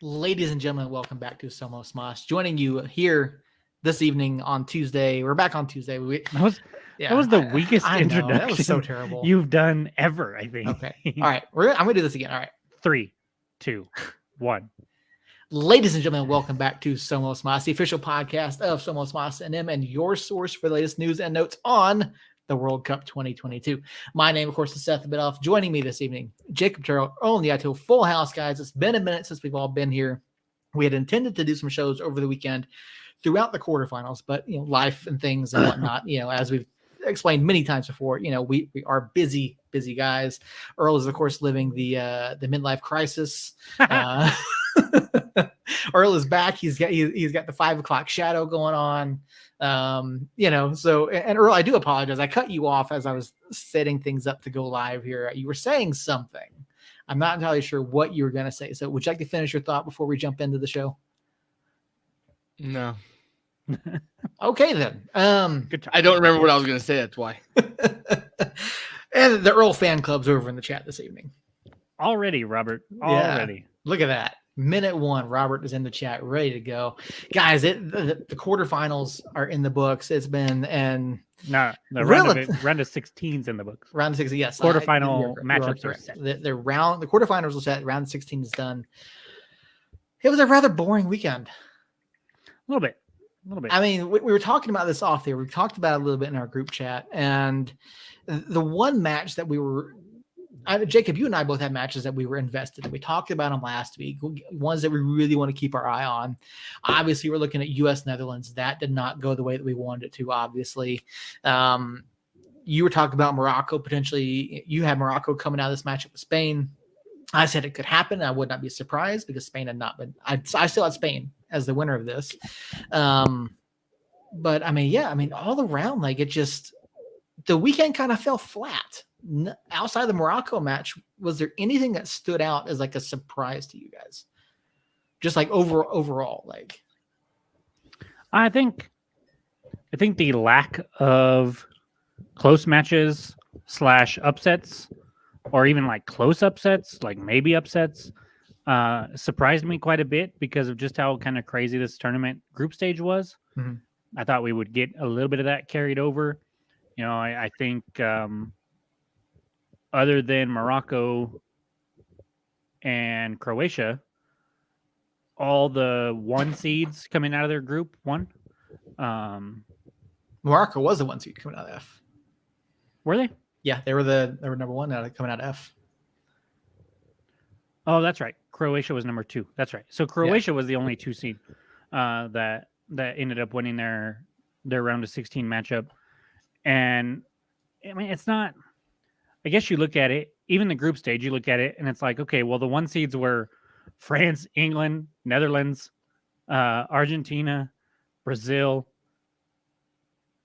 Ladies and gentlemen, welcome back to Somos Moss. Joining you here this evening on Tuesday. We're back on Tuesday. That was the weakest I know, introduction that was so terrible. you've done ever, I think. Okay. All right. I'm going to do this again. All right. 3, 2, 1. Ladies and gentlemen, welcome back to Somos Moss, the official podcast of Somos Moss and your source for the latest news and notes on the World Cup 2022. My name, of course, is Seth Bidoff. Joining me this evening, Jacob Turrell, only I told Full House, guys. It's been a minute since we've all been here. We had intended to do some shows over the weekend throughout the quarterfinals, but life and things and whatnot, as we've explained many times before, we are busy guys. Earl is, of course, living the midlife crisis. Earl is back. He's got the 5 o'clock shadow going on. So, and Earl, I do apologize. I cut you off as I was setting things up to go live here. You were saying something. I'm not entirely sure what you were going to say. So would you like to finish your thought before we jump into the show? No. Okay, then. I don't remember what I was going to say. That's why. And the Earl fan club's over in the chat this evening. Already, Robert. Already. Yeah, look at that. Minute 1, Robert is in the chat, ready to go. Guys, the quarterfinals are in the books. It's been the round of 16's in the books. Round of 16, yes. Quarterfinal matchups are set. The quarterfinals are set. Round of 16 is done. It was a rather boring weekend. A little bit. I mean, we were talking about this off there. We talked about it a little bit in our group chat. And the one match that Jacob, you and I both had matches that we were invested in. We talked about them last week, ones that we really want to keep our eye on. Obviously, we're looking at U.S.-Netherlands. That did not go the way that we wanted it to, obviously. You were talking about Morocco, potentially. You had Morocco coming out of this matchup with Spain. I said it could happen. I would not be surprised because Spain had not been. I still had Spain as the winner of this. But, all around, the weekend kind of fell flat. Outside the Morocco match, was there anything that stood out as a surprise to you guys? Just overall. I think the lack of close matches / upsets, or even close upsets, maybe upsets, surprised me quite a bit because of just how kind of crazy this tournament group stage was. Mm-hmm. I thought we would get a little bit of that carried over. I think other than Morocco and Croatia, all the 1 seeds coming out of their group won. Morocco was the 1 seed coming out of F. Were they? Yeah, they were number 1 coming out of F. Oh, that's right. Croatia was number 2. That's right. So Croatia was the only 2 seed that ended up winning their round of 16 matchup. And I mean, it's not. I guess you look at it, even the group stage, you look at it, and it's okay, well, the 1 seeds were France, England, Netherlands, Argentina, Brazil.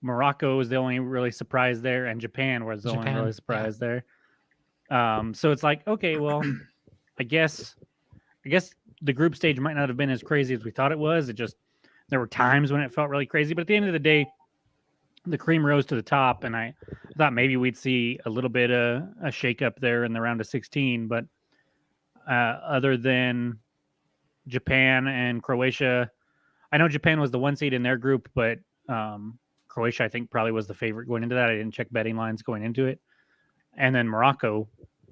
Morocco was the only really surprise there, and Japan was the only really surprise there. So it's okay, well, I guess the group stage might not have been as crazy as we thought it was. There were times when it felt really crazy, but at the end of the day, the cream rose to the top, and I thought maybe we'd see a little bit of a shakeup there in the round of 16. But other than Japan and Croatia, I know Japan was the 1 seed in their group, but Croatia, I think, probably was the favorite going into that. I didn't check betting lines going into it. And then Morocco,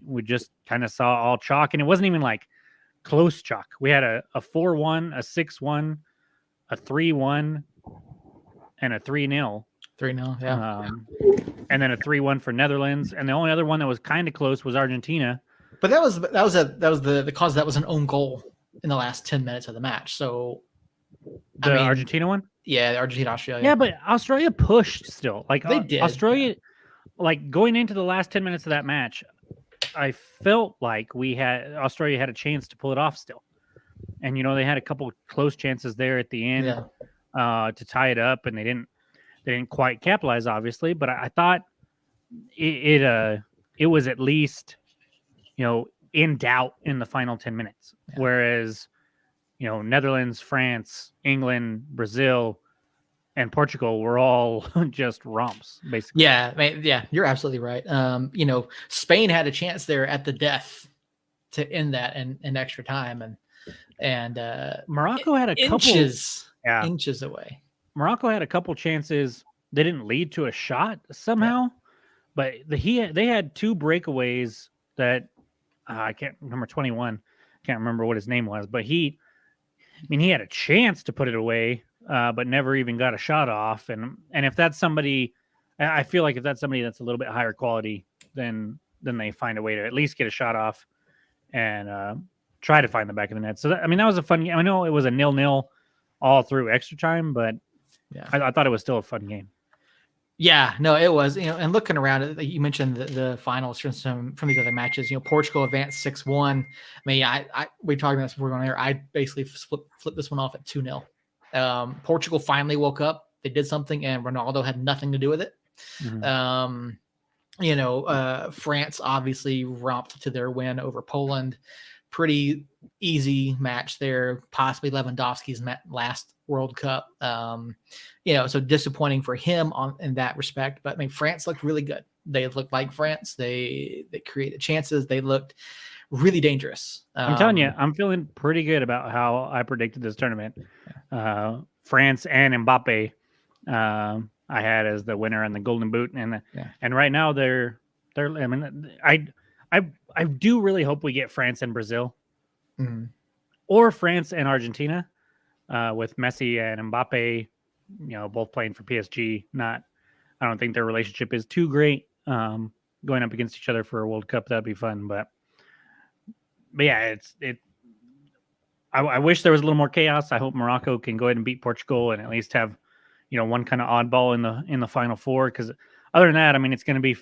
we just kind of saw all chalk, and it wasn't even close chalk. We had a 4-1, a 6-1, a 3-1, and a 3-0. 3-0, yeah. And then a 3-1 for Netherlands, and the only other one that was kind of close was Argentina. But that was the cause that was an own goal in the last 10 minutes of the match. So Argentina one? Yeah, Argentina, Australia. Yeah, but Australia pushed still. They did. Australia, going into the last 10 minutes of that match, I felt like Australia had a chance to pull it off still. And they had a couple close chances there at the end to tie it up, and they didn't quite capitalize, obviously, but I thought it was at least, in doubt in the final 10 minutes. Yeah. Whereas, Netherlands, France, England, Brazil, and Portugal were all just romps, basically. Yeah, you're absolutely right. Spain had a chance there at the death to end that in extra time, and and Morocco had a inches away. Morocco had a couple chances. They didn't lead to a shot somehow, but they had 2 breakaways that I can't remember. 21, can't remember what his name was, but he had a chance to put it away, but never even got a shot off. And if that's somebody, I feel like if that's somebody that's a little bit higher quality, then they find a way to at least get a shot off and try to find the back of the net. So that was a fun game. I know it was a 0-0 all through extra time, but I thought it was still a fun game. Yeah, no, it was. And looking around, you mentioned the finals from these other matches. Portugal advanced 6-1. We talked about this before going there. I basically flipped this one off at 2-0. Portugal finally woke up. They did something, and Ronaldo had nothing to do with it. Mm-hmm. France obviously romped to their win over Poland. Pretty easy match there, possibly Lewandowski's last World Cup. So disappointing for him in that respect. But France looked really good. They looked like France. They created chances. They looked really dangerous. I'm telling you, I'm feeling pretty good about how I predicted this tournament. France and Mbappe, I had as the winner and the Golden Boot, and right now they're. I do really hope we get France and Brazil, or France and Argentina, with Messi and Mbappe, both playing for PSG. I don't think their relationship is too great. Going up against each other for a World Cup, that'd be fun. But yeah, I wish there was a little more chaos. I hope Morocco can go ahead and beat Portugal and at least have, one kind of oddball in the Final Four. Because other than that, it's going to be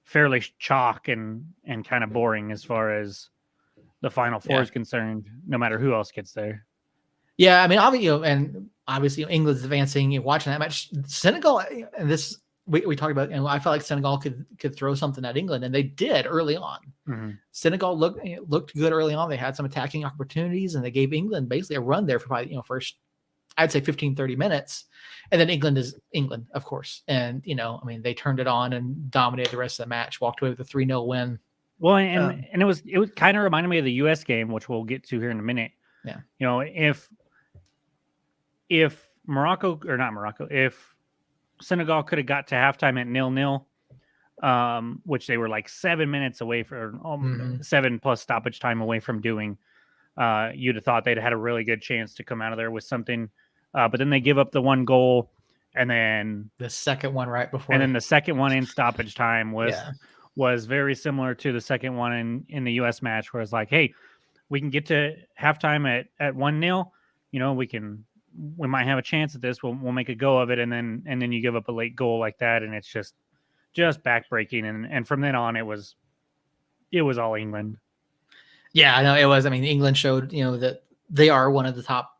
fairly chalk and kind of boring as far as the Final Four is concerned, no matter who else gets there. Yeah, obviously England's advancing. Watching that match, Senegal, and this we talked about, and I felt like Senegal could throw something at England, and they did early on. Mm-hmm. Senegal looked good early on. They had some attacking opportunities, and they gave England basically a run there for probably first, I'd say 15-30 minutes. And then England is England, of course. And, they turned it on and dominated the rest of the match, walked away with a 3-0 win. Well, and it kind of reminded me of the U.S. game, which we'll get to here in a minute. Yeah. If if Senegal could have got to halftime at 0-0, which they were like 7 minutes away from 7 plus stoppage time away from doing, you'd have thought they'd had a really good chance to come out of there with something. But then they give up the 1 goal, and then the second one right before, and then the second one in stoppage time was very similar to the second one in the U.S. match, where it's like, hey, we can get to halftime at 1-0. We might have a chance at this. We'll make a go of it, and then you give up a late goal like that, and it's just backbreaking. And from then on, it was all England. Yeah, I know it was. England showed that they are one of the top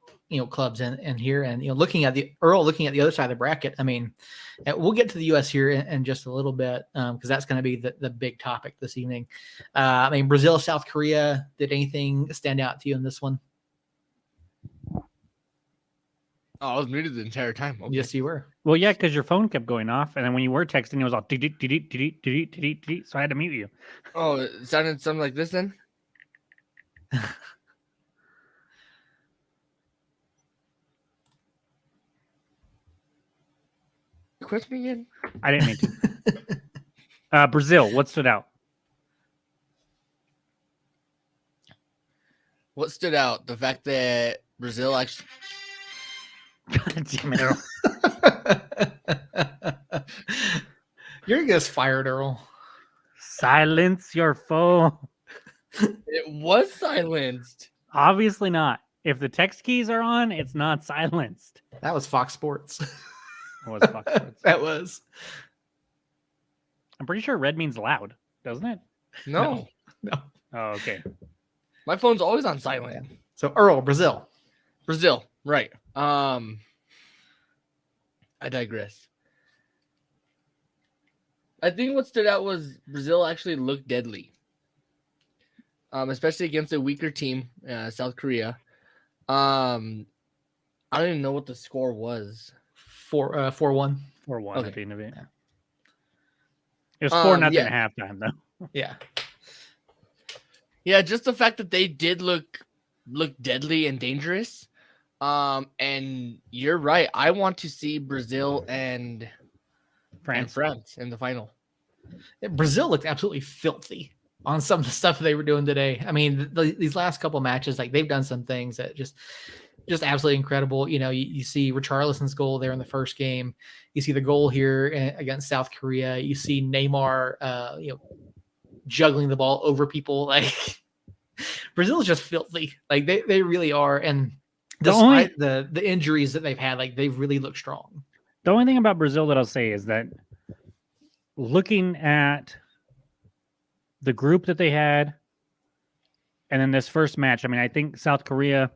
clubs in here, and looking at the other side of the bracket. We'll get to the U.S. here in just a little bit because that's going to be the big topic this evening. Brazil, South Korea. Did anything stand out to you in this one? Oh, I was muted the entire time. Okay. Yes, you were. Well, yeah, because your phone kept going off, and then when you were texting, it was all so I had to mute you. Oh, it sounded something like this then? Quit me again? I didn't mean to. Brazil, what stood out? What stood out? The fact that Brazil actually... God damn it, Earl. You're gonna get us fired, Earl. Silence your phone. It was silenced. Obviously not. If the text keys are on, it's not silenced. That was Fox Sports. It was Fox Sports. That was. I'm pretty sure red means loud, doesn't it? No. Oh, okay. My phone's always on silent. So Earl, Brazil, right? I digress. I think what stood out was Brazil actually looked deadly, especially against a weaker team, South Korea. I don't even know what the score was. 4-1. 4-1 at the end of it. Yeah. It was 4-0 at halftime, though. Yeah. Yeah, just the fact that they did look look deadly and dangerous. And you're right. I want to see Brazil and France in the final. Brazil looked absolutely filthy on some of the stuff they were doing today. I mean, these last couple matches, like they've done some things that just absolutely incredible. You see Richarlison's goal there in the first game. You see the goal here against South Korea. You see Neymar, juggling the ball over people. Like Brazil is just filthy. Like they really are. And despite the injuries that they've had, like they've really looked strong. The only thing about Brazil that I'll say is that looking at the group that they had, and then this first match, I mean, I think South Korea,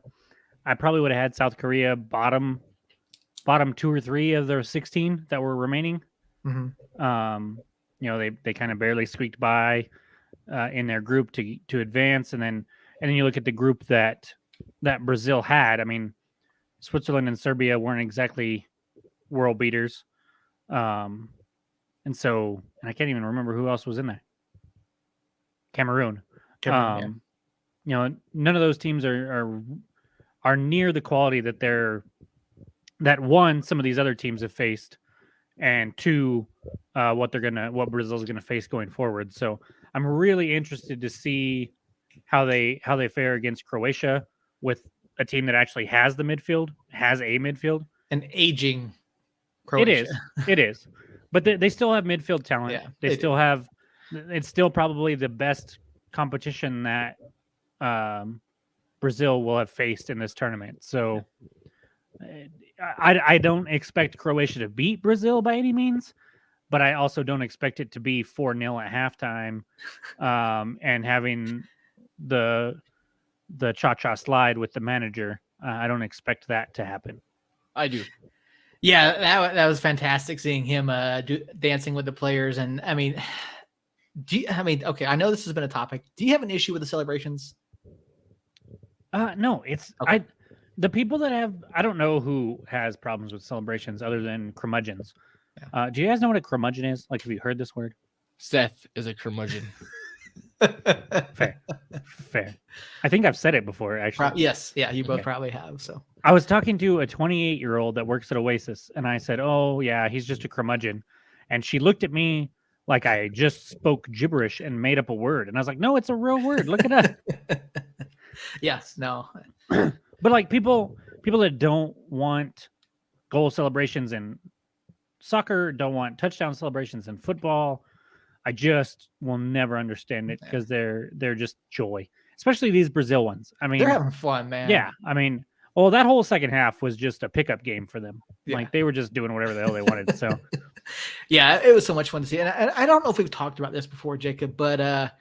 I probably would have had South Korea bottom 2 or 3 of their 16 that were remaining. Mm-hmm. They kind of barely squeaked by in their group to advance, and then you look at the group that Brazil had. I mean, Switzerland and Serbia weren't exactly world beaters, and I can't even remember who else was in there. Cameroon. Yeah. None of those teams are near the quality that one, some of these other teams have faced, and two, what Brazil's gonna face going forward. So I'm really interested to see how they fare against Croatia with a team that actually has a midfield. An aging Croatia. It is. But they still have midfield talent. Yeah, they still have. It's still probably the best competition that Brazil will have faced in this tournament. So I don't expect Croatia to beat Brazil by any means, but I also don't expect it to be 4-0 at halftime, and having the cha-cha slide with the manager. I don't expect that to happen. I do. Yeah, that was fantastic seeing him dancing with the players. And I mean, okay, I know this has been a topic. Do you have an issue with the celebrations? No, it's okay. The people that have, I don't know who has problems with celebrations other than curmudgeons. Yeah. Do you guys know what a curmudgeon is? Like, have you heard this word? Seth is a curmudgeon. Fair. I think I've said it before, actually. Yes. Yeah, you both probably have. So I was talking to a 28-year-old that works at Oasis, and I said, "Oh, yeah, he's just a curmudgeon." And she looked at me like I just spoke gibberish and made up a word. And I was like, "No, it's a real word. Look it up." Yes. No. But like people that don't want goal celebrations in soccer, don't want touchdown celebrations in football, I just will never understand it because they're just joy, especially these Brazil ones. I mean, they're having fun, man. Yeah, I mean, well, that whole second half was just a pickup game for them. Yeah. Like they were just doing whatever the hell they wanted. So, yeah, it was so much fun to see. And I don't know if we've talked about this before, Jacob, but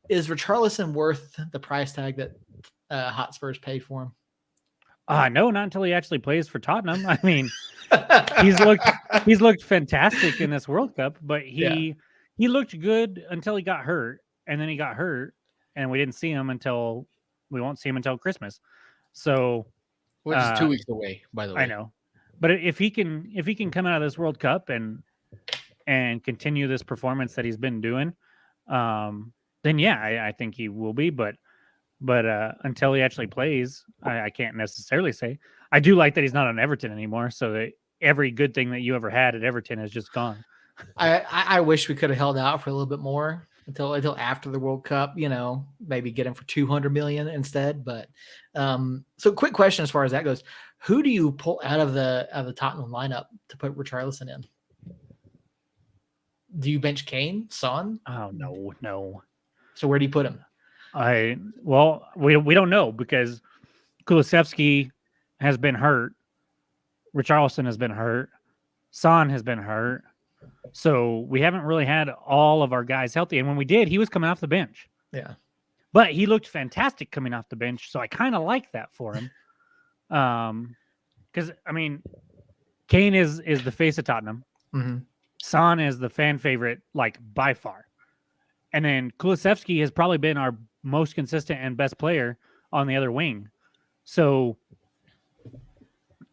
is Richarlison worth the price tag that Hotspurs paid for him? No, not until he actually plays for Tottenham. I mean, he's looked fantastic in this World Cup, but he looked good until he got hurt, and then he got hurt, and we won't see him until Christmas. So, which is 2 weeks away, by the way. I know, but if he can come out of this World Cup and continue this performance that he's been doing, then yeah, I think he will be. But until he actually plays, I can't necessarily say. I do like that he's not on Everton anymore, so that every good thing that you ever had at Everton is just gone. I wish we could have held out for a little bit more until after the World Cup, maybe get him for 200 million instead. But so quick question as far as that goes, who do you pull out of the Tottenham lineup to put Richarlison in? Do you bench Kane, Son? Oh no. So where do you put him? We don't know because Kulusevski has been hurt, Richarlison has been hurt, Son has been hurt. So we haven't really had all of our guys healthy. And when we did, he was coming off the bench. Yeah. But he looked fantastic coming off the bench. So I kind of like that for him. Because, I mean, Kane is the face of Tottenham. Mm-hmm. Son is the fan favorite, like, by far. And then Kulusevski has probably been our most consistent and best player on the other wing. So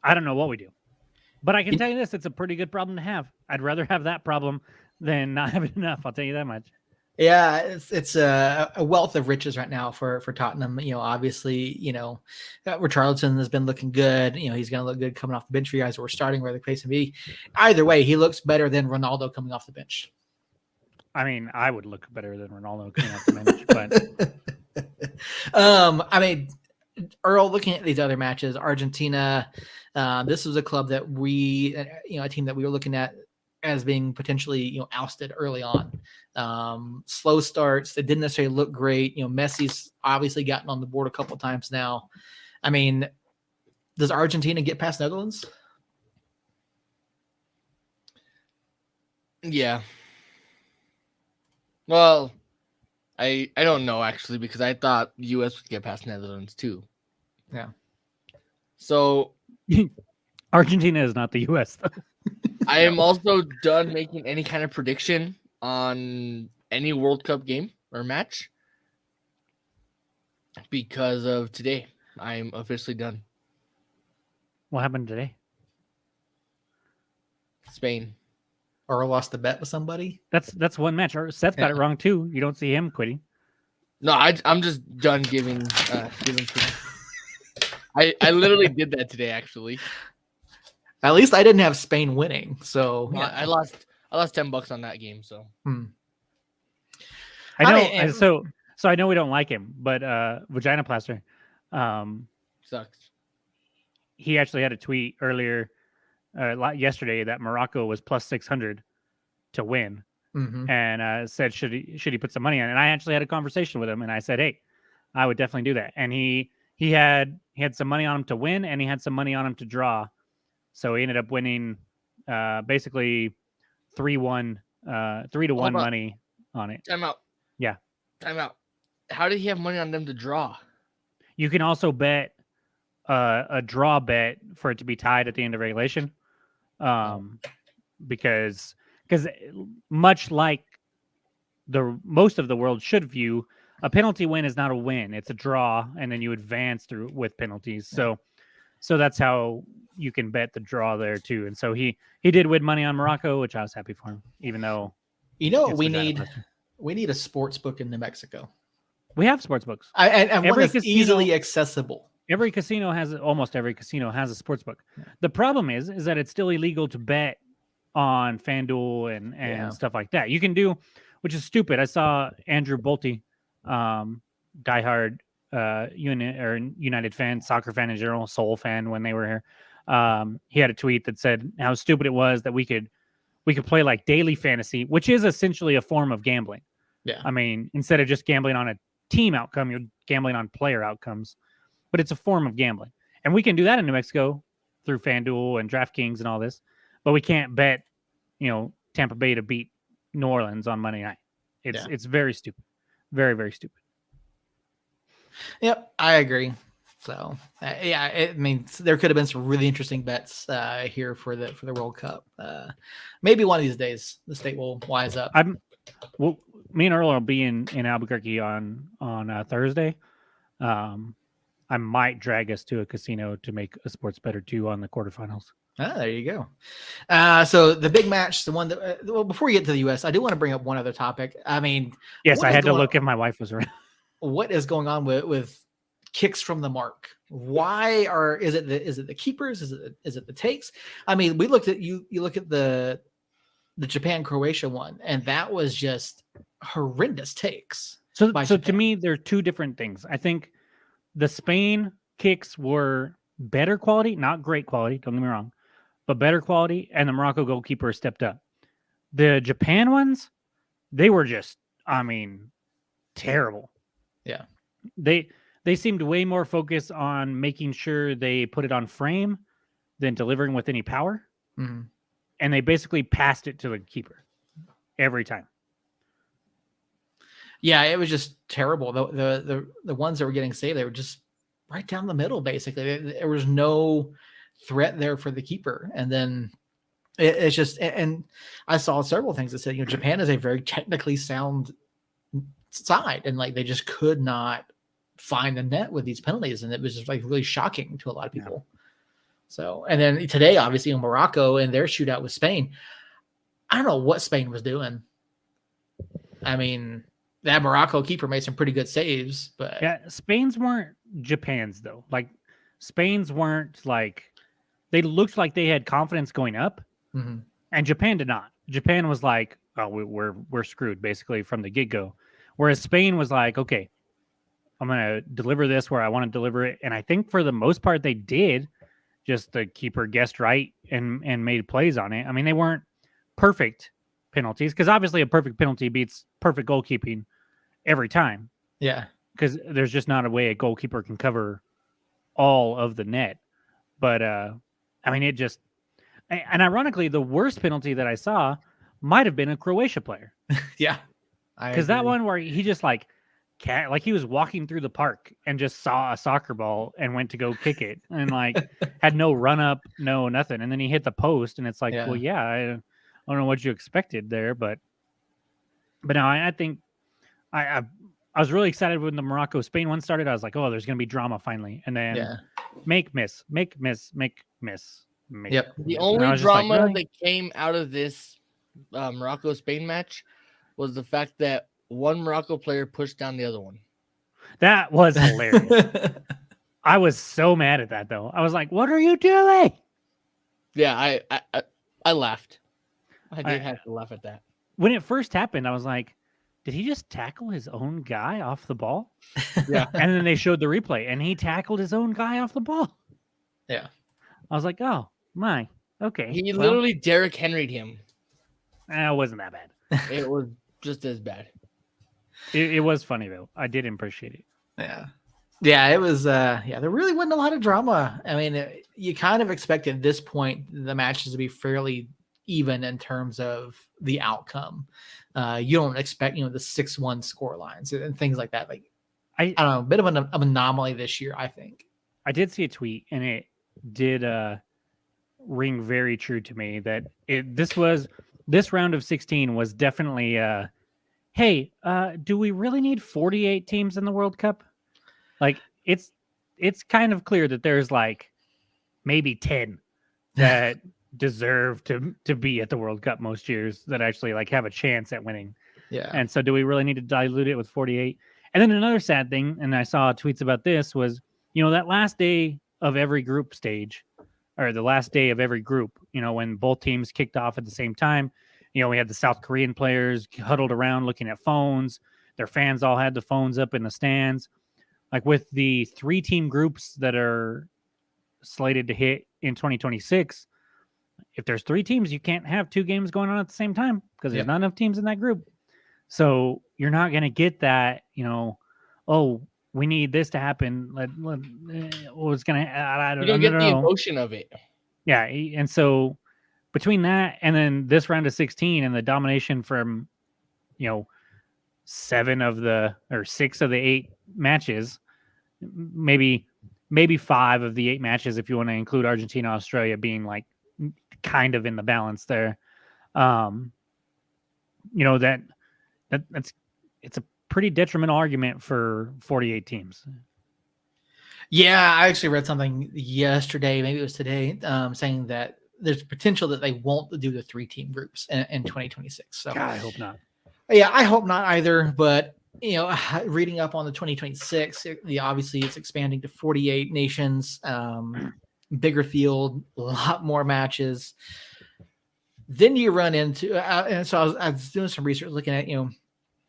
I don't know what we do. But I can tell you this, it's a pretty good problem to have. I'd rather have that problem than not having enough. I'll tell you that much. Yeah, it's a wealth of riches right now for Tottenham. Obviously, Richarlison has been looking good. He's going to look good coming off the bench for you guys. We're starting where the case may be. Either way, he looks better than Ronaldo coming off the bench. I mean, I would look better than Ronaldo coming off the bench, but I mean, Earl, looking at these other matches, Argentina, this was a club that a team that we were looking at as being potentially, ousted early on. Slow starts. It didn't necessarily look great. Messi's obviously gotten on the board a couple of times now. I mean, does Argentina get past Netherlands? Yeah. Well, I don't know actually, because I thought the U.S. would get past Netherlands too. Yeah. So Argentina is not the U.S. though. I am also done making any kind of prediction on any World Cup game or match because of today. I'm officially done. What happened today? Spain. Earl lost the bet with somebody? That's one match. Seth got it wrong too. You don't see him quitting. No, I'm just done giving. I literally did that today, actually. At least I didn't have Spain winning, so yeah. I lost $10 on that game. So I know. So I know we don't like him, but Vagina Plaster sucks. He actually had a tweet earlier, yesterday, that Morocco was plus 600 to win, and said should he put some money on it? And I actually had a conversation with him, and I said, hey, I would definitely do that. And he had some money on him to win, and he had some money on him to draw. So he ended up winning basically 3-1 money on it. Time out. Yeah. Time out. How did he have money on them to draw? You can also bet a draw bet for it to be tied at the end of regulation. Because much like most of the world should view, a penalty win is not a win. It's a draw, and then you advance through with penalties. So that's how you can bet the draw there too. And so he did win money on Morocco, which I was happy for him, even though we need a sports book in New Mexico. We have sports books. And one that's easily accessible. Almost every casino has a sports book. Yeah. The problem is that it's still illegal to bet on FanDuel and stuff like that. You can do, which is stupid. I saw Andrew Bolte, diehard United fan, soccer fan in general, Soul fan when they were here. He had a tweet that said how stupid it was that we could play like daily fantasy, which is essentially a form of gambling. Yeah. I mean, instead of just gambling on a team outcome, you're gambling on player outcomes, but it's a form of gambling. And we can do that in New Mexico through FanDuel and DraftKings and all this, but we can't bet, Tampa Bay to beat New Orleans on Monday night. It's very stupid. Very, very stupid. Yep, I agree. So there could have been some really interesting bets here for the World Cup. Maybe one of these days the state will wise up. Me and Earl will be in Albuquerque on Thursday. I might drag us to a casino to make a sports bet or two on the quarterfinals. There you go. So the big match, the one that before we get to the U.S., I do want to bring up one other topic. I mean, yes, I had to look if my wife was around. What is going on with kicks from the mark? Is it the keepers? Is it the takes? I mean, we looked at you look at the Japan-Croatia one, and that was just horrendous takes. So to me, there are two different things. I think the Spain kicks were better quality, not great quality, don't get me wrong, but better quality, and the Morocco goalkeeper stepped up. The Japan ones, they were just, terrible. Yeah. They seemed way more focused on making sure they put it on frame than delivering with any power. Mm-hmm. And they basically passed it to the keeper every time. Yeah, it was just terrible. The ones that were getting saved, they were just right down the middle, basically. There was no threat there for the keeper. And then it's just, and I saw several things that said, Japan is a very technically sound side, and like they just could not find the net with these penalties, and it was just like really shocking to a lot of people. Yeah. So, and then today, obviously, in Morocco and their shootout with Spain, I don't know what Spain was doing. I mean, that Morocco keeper made some pretty good saves, but yeah, Spain's weren't Japan's though. Like Spain's weren't like they looked like they had confidence going up, and Japan did not. Japan was like, "Oh, we're screwed," basically from the get go. Whereas Spain was like, "Okay, I'm gonna deliver this where I want to deliver it," and I think for the most part they did. Just the keeper guessed right and made plays on it. I mean, they weren't perfect penalties because obviously a perfect penalty beats perfect goalkeeping every time. Yeah, because there's just not a way a goalkeeper can cover all of the net. But I mean, it just and ironically, the worst penalty that I saw might have been a Croatia player. Yeah, because that one where he just like he was walking through the park and just saw a soccer ball and went to go kick it and like had no run up, no nothing, and then he hit the post and it's like, well, yeah, I don't know what you expected there, but no, I think I was really excited when the Morocco Spain one started. I was like, oh, there's gonna be drama finally, and then make miss. Yep. The only drama that came out of this Morocco Spain match was the fact that one Morocco player pushed down the other one. That was hilarious. I was so mad at that though. I was like, "What are you doing?" Yeah, I laughed. I did have to laugh at that. When it first happened, I was like, "Did he just tackle his own guy off the ball?" Yeah. And then they showed the replay, and he tackled his own guy off the ball. Yeah. I was like, "Oh my, okay." He literally Derrick Henry'd him. It wasn't that bad. It was just as bad. It was funny though. I did appreciate it. Yeah, it was. There really wasn't a lot of drama. I mean, you kind of expect at this point the matches to be fairly even in terms of the outcome. You don't expect the 6-1 score lines and things like that. Like I don't know, a bit of an anomaly this year, I think. I did see a tweet and it did ring very true to me that this round of 16 was definitely hey, do we really need 48 teams in the World Cup? Like it's kind of clear that there's like maybe 10 that deserve to be at the World Cup most years that actually like have a chance at winning. Yeah. And so do we really need to dilute it with 48? And then another sad thing, and I saw tweets about this, was that last day of every group stage, or the last day of every group, when both teams kicked off at the same time. We had the South Korean players huddled around looking at phones. Their fans all had the phones up in the stands. Like with the 3-team groups that are slated to hit in 2026, if there's 3 teams, you can't have 2 games going on at the same time because there's not enough teams in that group. So you're not going to get that, oh, we need this to happen. What's going to, I don't know. You don't get the emotion of it. Yeah. And so between that and then this round of 16 and the domination from, 6 of the 8 matches, maybe 5 of the 8 matches, if you want to include Argentina, Australia being like kind of in the balance there. It's a pretty detrimental argument for 48 teams. Yeah, I actually read something yesterday, maybe it was today, saying that there's potential that they won't do the 3-team groups in 2026. So God, I hope not. Yeah, I hope not either. But reading up on the 2026, obviously it's expanding to 48 nations, bigger field, a lot more matches. Then you run into, and so I was doing some research, looking at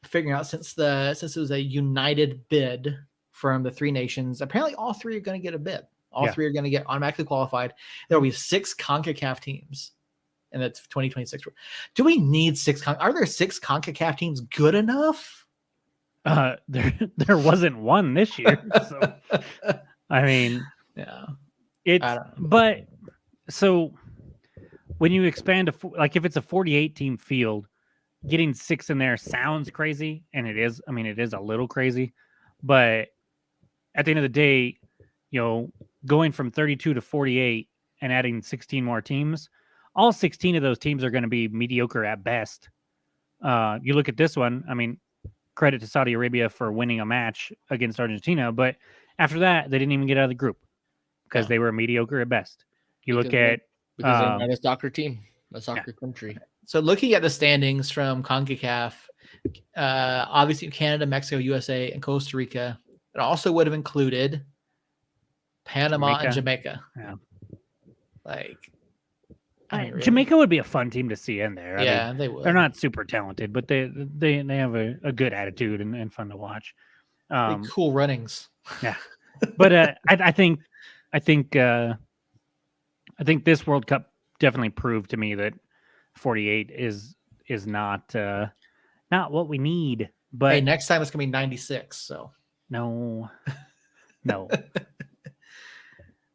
figuring out since it was a united bid from the 3 nations, apparently all 3 are going to get a bid. All 3 are going to get automatically qualified. There will be 6 CONCACAF teams in the 2026. Do we need 6? Are there 6 CONCACAF teams good enough? There wasn't one this year. So, I mean, yeah, but so when you expand like if it's a 48 team field, getting 6 in there sounds crazy, and it is. I mean, it is a little crazy, but at the end of the day, going from 32 to 48 and adding 16 more teams, all 16 of those teams are going to be mediocre at best. You look at this one, I mean, credit to Saudi Arabia for winning a match against Argentina, but after that, they didn't even get out of the group because they were mediocre at best. Because they're not a soccer team, a soccer country. So looking at the standings from CONCACAF, obviously Canada, Mexico, USA, and Costa Rica. It also would have included Panama and Jamaica. Yeah. Like, really? Jamaica would be a fun team to see in there. Yeah, they would. They're not super talented, but they have a good attitude and fun to watch. Cool runnings. Yeah, but I think this World Cup definitely proved to me that 48 is not what we need. But hey, next time it's gonna be 96. So no.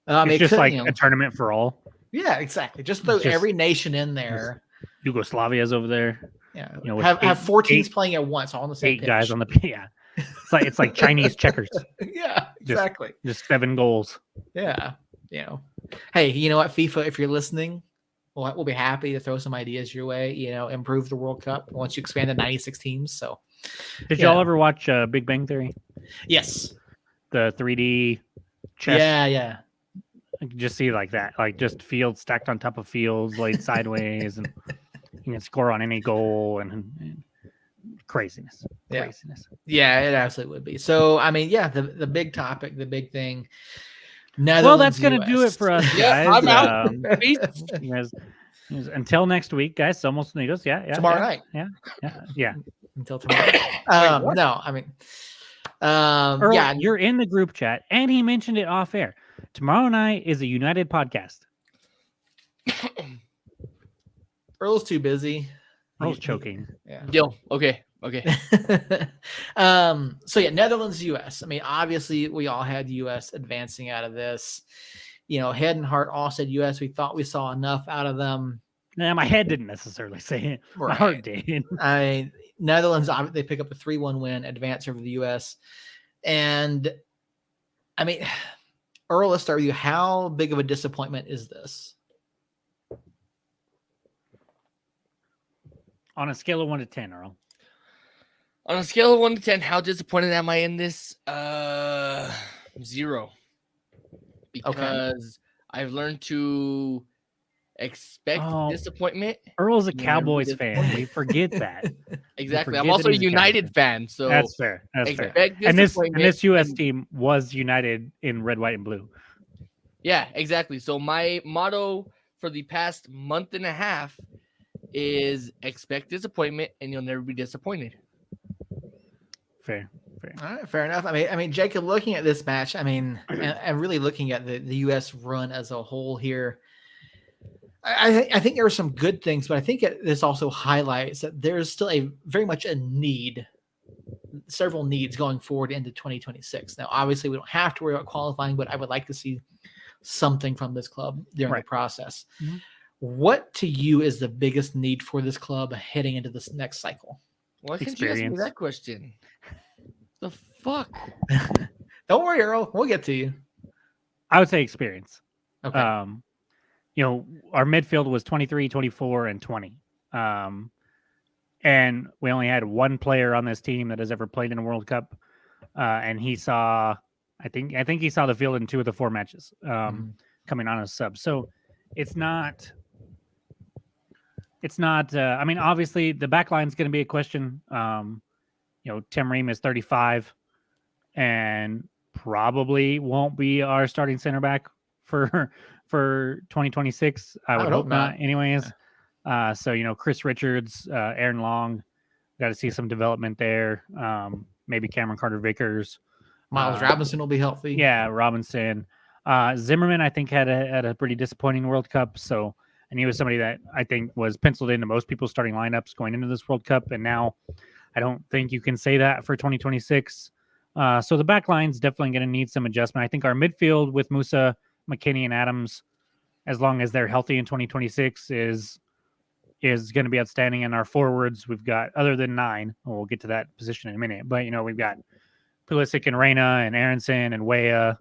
It's just like a tournament for all. Yeah, exactly. Just throw every nation in there. Yugoslavia's over there. Yeah, have 4 teams playing at once, all on the same 8 pitch. guys on the yeah. It's like Chinese checkers. Yeah, exactly. Just 7 goals. Yeah, Hey, you know what, FIFA? If you're listening, we'll be happy to throw some ideas your way. Improve the World Cup once you expand to 96 teams. So, did y'all ever watch Big Bang Theory? Yes. The 3D chess. Yeah. Just see like that, like just fields stacked on top of fields, laid sideways, and you can score on any goal and craziness. Yeah, it absolutely would be. So, the big topic, the big thing. Well, that's going to do it for us, guys. Yeah, I'm out. You guys, until next week, guys. Somos Unidos. Yeah. Tomorrow night. Yeah. Until tomorrow. Earl, you're in the group chat, and he mentioned it off air. Tomorrow night is a United podcast. Earl's too busy. Earl's choking. Yeah. Yo. Okay. So Netherlands, US. Obviously we all had US advancing out of this. Head and heart all said US. We thought we saw enough out of them. Nah, my head didn't necessarily say it. Right. My heart did. Netherlands, they pick up a 3-1 win, advance over the US. And Earl, let's start with you. How big of a disappointment is this? On a scale of 1 to 10, Earl. On a scale of 1 to 10, how disappointed am I in this? 0. Because I've learned to expect disappointment. Earl's a Cowboys fan. We forget that. Exactly. I'm also a United fan, so that's fair. And this US team was united in red, white, and blue. Yeah, exactly. So my motto for the past month and a half is expect disappointment, and you'll never be disappointed. Fair. All right, fair enough. Jacob, looking at this match, and really looking at the U.S. run as a whole here, I think there are some good things, but I think this also highlights that there's still very much a need, several needs going forward into 2026. Now, obviously, we don't have to worry about qualifying, but I would like to see something from this club during the process. Mm-hmm. What to you is the biggest need for this club heading into this next cycle? Why can't you ask me that question? The fuck? Don't worry, Earl. We'll get to you. I would say experience. Okay. Our midfield was 23, 24, and 20. And we only had one player on this team that has ever played in a World Cup. And he saw, I think he saw the field in 2 of the 4 matches coming on as sub. So it's not, obviously the back line is going to be a question. Tim Ream is 35 and probably won't be our starting center back for 2026. I would hope not anyways. So, Chris Richards, Aaron Long, got to see some development there. Maybe Cameron Carter-Vickers. Miles Robinson will be healthy. Yeah, Robinson. Zimmerman, I think, had a pretty disappointing World Cup. So, and he was somebody that I think was penciled into most people's starting lineups going into this World Cup. And now I don't think you can say that for 2026. So the back line's definitely going to need some adjustment. I think our midfield with Musa, McKinney, and Adams, as long as they're healthy in 2026, is going to be outstanding. And our forwards, we've got, other than 9, we'll get to that position in a minute, but, we've got Pulisic and Reyna and Aronson and Weah.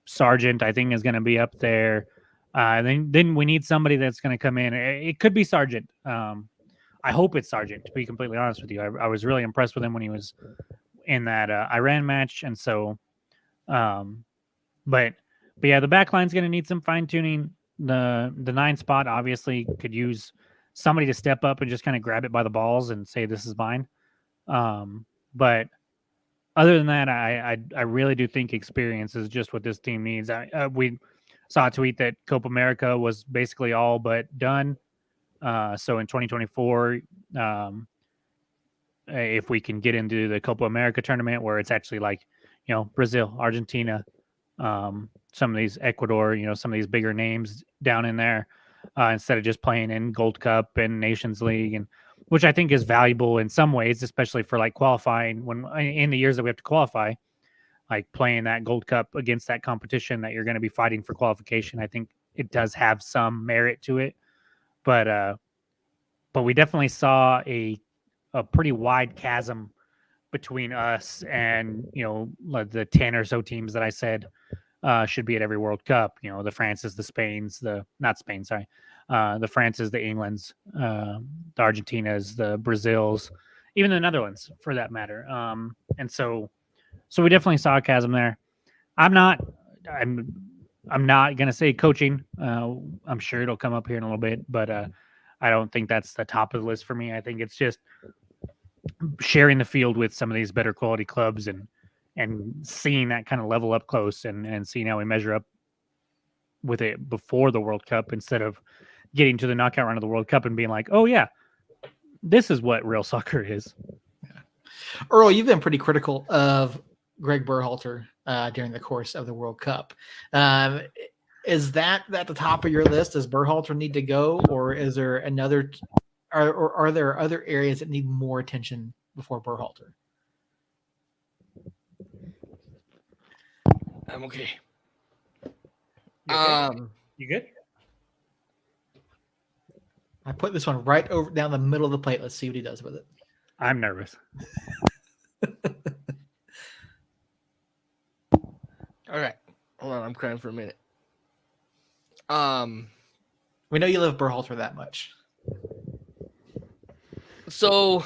Sargent, I think, is going to be up there. Then we need somebody that's going to come in. It could be Sargent. I hope it's Sargent, to be completely honest with you. I was really impressed with him when he was in that Iran match. And so, but yeah, the back line's going to need some fine tuning. the 9 spot obviously could use somebody to step up and just kind of grab it by the balls and say this is mine. But other than that, I really do think experience is just what this team needs. We saw a tweet that Copa America was basically all but done. So in 2024, if we can get into the Copa America tournament where it's actually like, Brazil, Argentina, some of these Ecuador, some of these bigger names down in there, instead of just playing in Gold Cup and Nations League, and which I think is valuable in some ways, especially for like qualifying when in the years that we have to qualify, like playing that Gold Cup against that competition that you're going to be fighting for qualification. I think it does have some merit to it, but we definitely saw a pretty wide chasm between us and the 10 or so teams that I said should be at every World Cup. The Frances, the Spains, the Frances, the Englands, the Argentinas, the Brazils, even the Netherlands for that matter. And so we definitely saw a chasm there. I'm not gonna say coaching. I'm sure it'll come up here in a little bit, but I don't think that's the top of the list for me. I think it's just sharing the field with some of these better quality clubs and seeing that kind of level up close and seeing how we measure up with it before the World Cup instead of getting to the knockout round of the World Cup and being like, oh yeah, this is what real soccer is. Yeah. Earl, you've been pretty critical of Greg Berhalter during the course of the World Cup. Is that at the top of your list? Does Berhalter need to go, or is there another? Are there other areas that need more attention before Berhalter? I'm okay. You good? I put this one right over down the middle of the plate. Let's see what he does with it. I'm nervous. All right. Hold on. I'm crying for a minute. We know you love Berhalter that much. So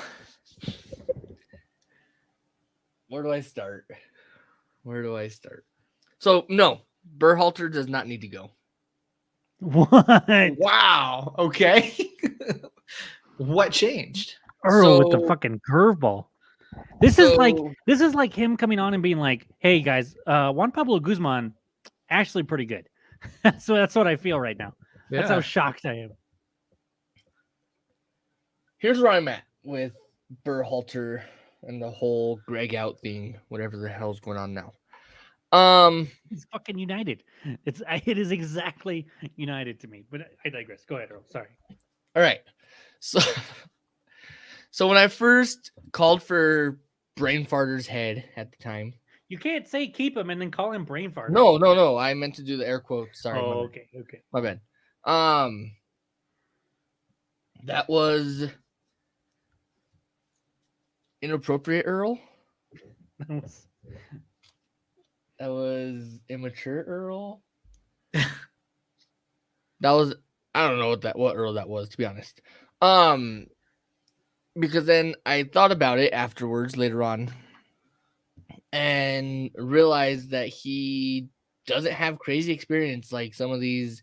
where do I start? So no, Berhalter does not need to go. What? Wow. Okay. What changed? Earl with the fucking curveball. This is like him coming on and being like, "Hey guys, Juan Pablo Guzman, actually pretty good." So that's what I feel right now. Yeah. That's how shocked I am. Here's where I'm at with Berhalter and the whole Greg out thing, whatever the hell's going on now. He's fucking United. It is exactly United to me. But I digress. Go ahead, Earl. Sorry. All right. So when I first called for Brain Farter's head at the time, you can't say keep him and then call him Brain Farter. No. I meant to do the air quotes. Sorry. Oh, okay. My bad. That was inappropriate, Earl. That was immature, Earl. I don't know what Earl that was, to be honest. Because then I thought about it afterwards later on and realized that he doesn't have crazy experience like some of these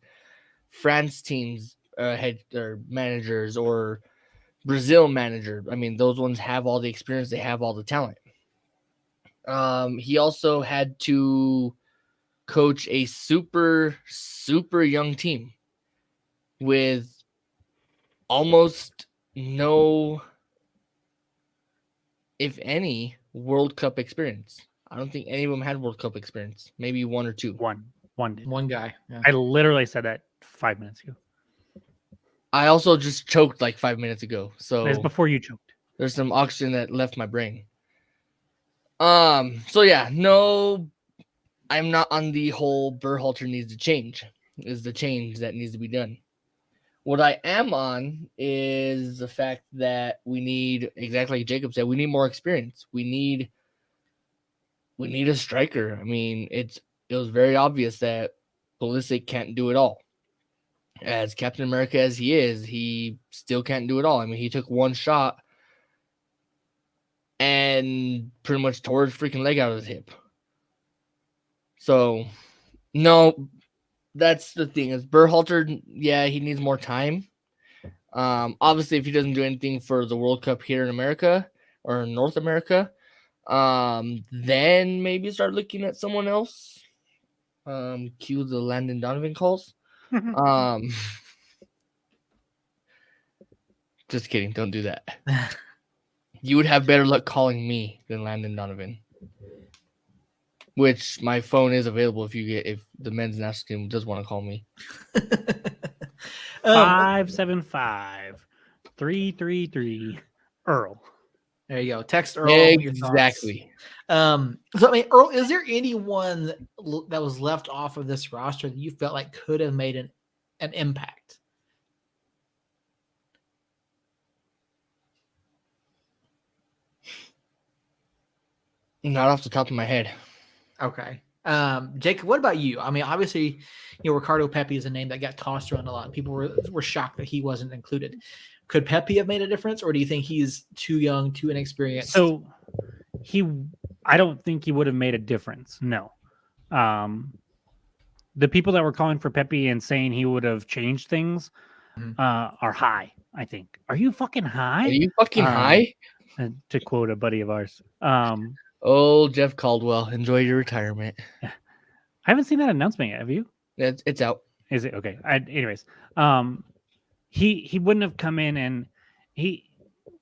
France teams head or managers or Brazil manager. I mean, those ones have all the experience, they have all the talent. He also had to coach a super, super young team with almost no, if any, World Cup experience. I don't think any of them had World Cup experience. Maybe one or two. One guy. Yeah. I literally said that 5 minutes ago. I also just choked like 5 minutes ago. So that's before you choked. There's some oxygen that left my brain. So yeah, no, I'm not on the whole Berhalter needs to change. Is the change that needs to be done. What I am on is the fact that we need, exactly like Jacob said, we need more experience. We need a striker. I mean, it was very obvious that Pulisic can't do it all. As Captain America as he is, he still can't do it all. I mean, he took one shot and pretty much tore his freaking leg out of his hip. So, no, that's the thing is Berhalter. Yeah, he needs more time. Obviously, if he doesn't do anything for the World Cup here in America or in North America, then maybe start looking at someone else. Cue the Landon Donovan calls. Just kidding. Don't do that. You would have better luck calling me than Landon Donovan. Which my phone is available if the men's national team does want to call me. 575-333 Earl. There you go. Text Earl. Exactly. So I mean, Earl, is there anyone that was left off of this roster that you felt like could have made an impact? Not off the top of my head. Okay. Jacob, what about you? I mean, obviously, Ricardo Pepi is a name that got tossed around a lot. People were shocked that he wasn't included. Could Pepi have made a difference, or do you think he's too young, too inexperienced? So I don't think he would have made a difference. No. The people that were calling for Pepi and saying he would have changed things are high, I think. Are you fucking high? Are you fucking high? To quote a buddy of ours. Oh, Jeff Caldwell, enjoy your retirement. I haven't seen that announcement yet. Have you? It's out. Is it? Okay. Anyways, he wouldn't have come in, and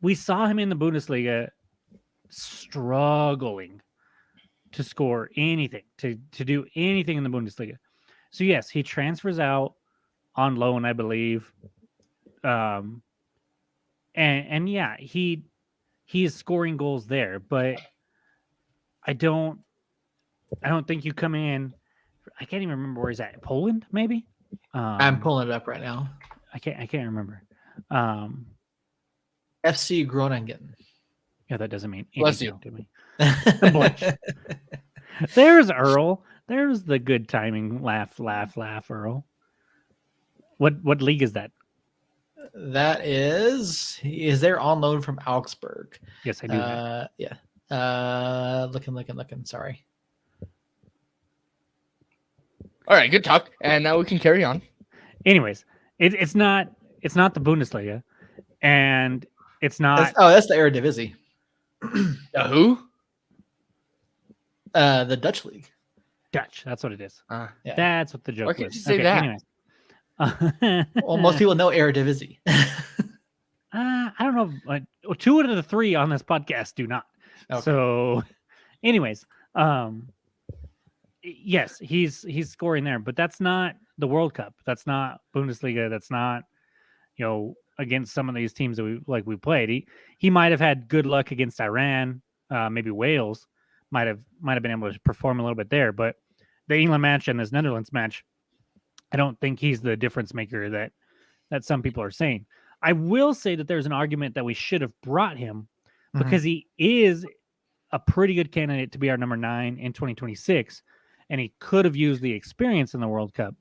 we saw him in the Bundesliga struggling to score anything, to do anything in the Bundesliga. So yes, he transfers out on loan, I believe. And yeah, he is scoring goals there, but I don't think you come in. I can't even remember where he's at. Poland, maybe. I'm pulling it up right now. I can't remember. FC Groningen. Yeah, that doesn't mean Bless anything to me. There's Earl. There's the good timing. Laugh, Earl. What league is that? That is there on loan from Augsburg? Yes, I do. Yeah. Looking. Sorry. All right, good talk. And now we can carry on. Anyways, it's not the Bundesliga, and it's not. That's the Eredivisie. Who? The Dutch league. Dutch. That's what it is. Yeah. That's what the joke Why can't was. you say that? Anyways. Well, most people know Eredivisie. I don't know. 2 out of the 3 on this podcast do not. Okay. So, anyways, yes, he's scoring there, but that's not the World Cup. That's not Bundesliga. That's not, against some of these teams that we played. He might have had good luck against Iran, maybe Wales might have been able to perform a little bit there, but the England match and this Netherlands match, I don't think he's the difference maker that some people are saying. I will say that there's an argument that we should have brought him because he is a pretty good candidate to be our number 9 in 2026, and he could have used the experience in the World Cup.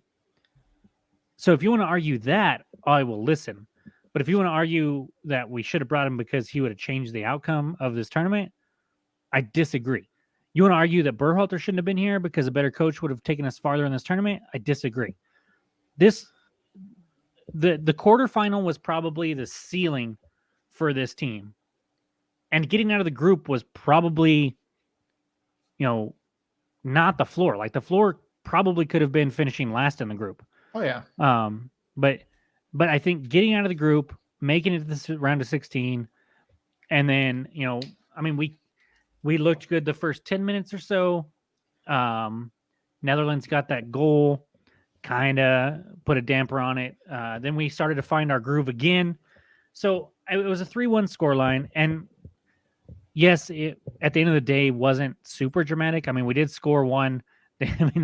So if you want to argue that, I will listen. But if you want to argue that we should have brought him because he would have changed the outcome of this tournament, I disagree. You want to argue that Berhalter shouldn't have been here because a better coach would have taken us farther in this tournament? I disagree. The quarterfinal was probably the ceiling for this team. And getting out of the group was probably, not the floor. Like the floor probably could have been finishing last in the group. Oh yeah. But I think getting out of the group, making it to this round of 16, and then, we looked good the first 10 minutes or so. Netherlands got that goal, kind of put a damper on it. Then we started to find our groove again. So it was a 3-1 scoreline. And yes, it, at the end of the day, wasn't super dramatic. I mean, we did score one. I mean,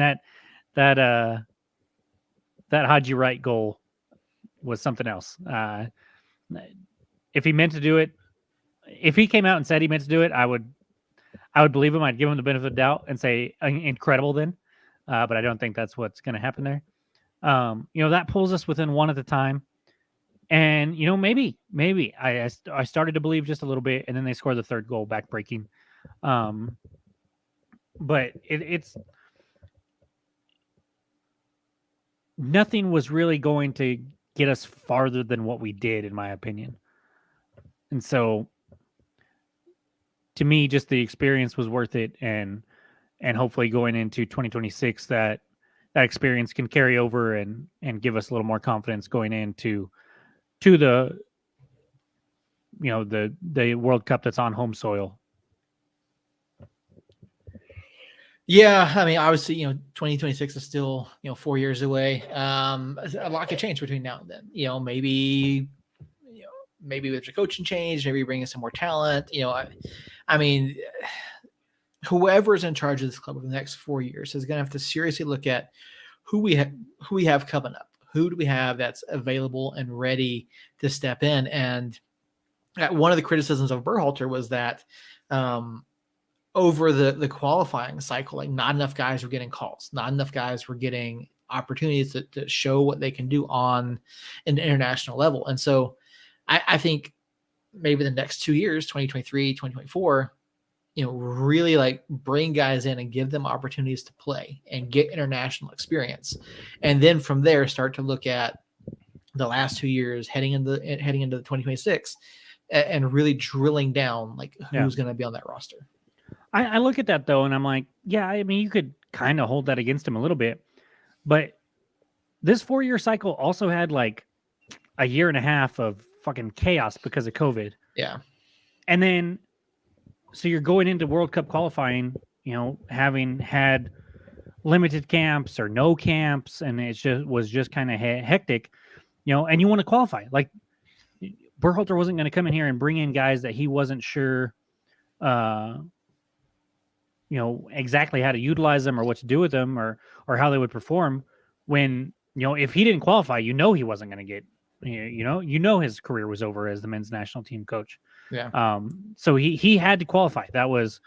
that Haji Wright goal was something else. If he meant to do it, if he came out and said he meant to do it, I would believe him. I'd give him the benefit of the doubt and say incredible then. But I don't think that's what's going to happen there. That pulls us within 1 at the time. And, maybe I started to believe just a little bit, and then they scored the 3rd goal backbreaking. But it's nothing was really going to get us farther than what we did, in my opinion. And so, to me, just the experience was worth it, and hopefully going into 2026, that experience can carry over and give us a little more confidence going into the the World Cup that's on home soil. Yeah, I mean, obviously, 2026 is still, 4 years away. A lot could change between now and then. Maybe there's a coaching change, maybe bringing some more talent. I mean, whoever's in charge of this club over the next 4 years is going to have to seriously look at who we have coming up. Who do we have that's available and ready to step in? And one of the criticisms of Berhalter was that over the qualifying cycle, like not enough guys were getting calls, not enough guys were getting opportunities to show what they can do on an international level. And so I think maybe the next 2 years, 2023, 2024, really like bring guys in and give them opportunities to play and get international experience. And then from there, start to look at the last 2 years heading into the 2026 and really drilling down like who's going to be on that roster. I look at that though, and I'm like, yeah, I mean, you could kind of hold that against him a little bit, but this 4-year cycle also had like a year and a half of fucking chaos because of COVID. Yeah. And then, so you're going into World Cup qualifying, having had limited camps or no camps, and it was just kind of hectic, and you want to qualify. Like, Berhalter wasn't going to come in here and bring in guys that he wasn't sure, exactly how to utilize them or what to do with them or how they would perform when, if he didn't qualify, he wasn't going to get, his career was over as the men's national team coach. Yeah. So he had to qualify. That was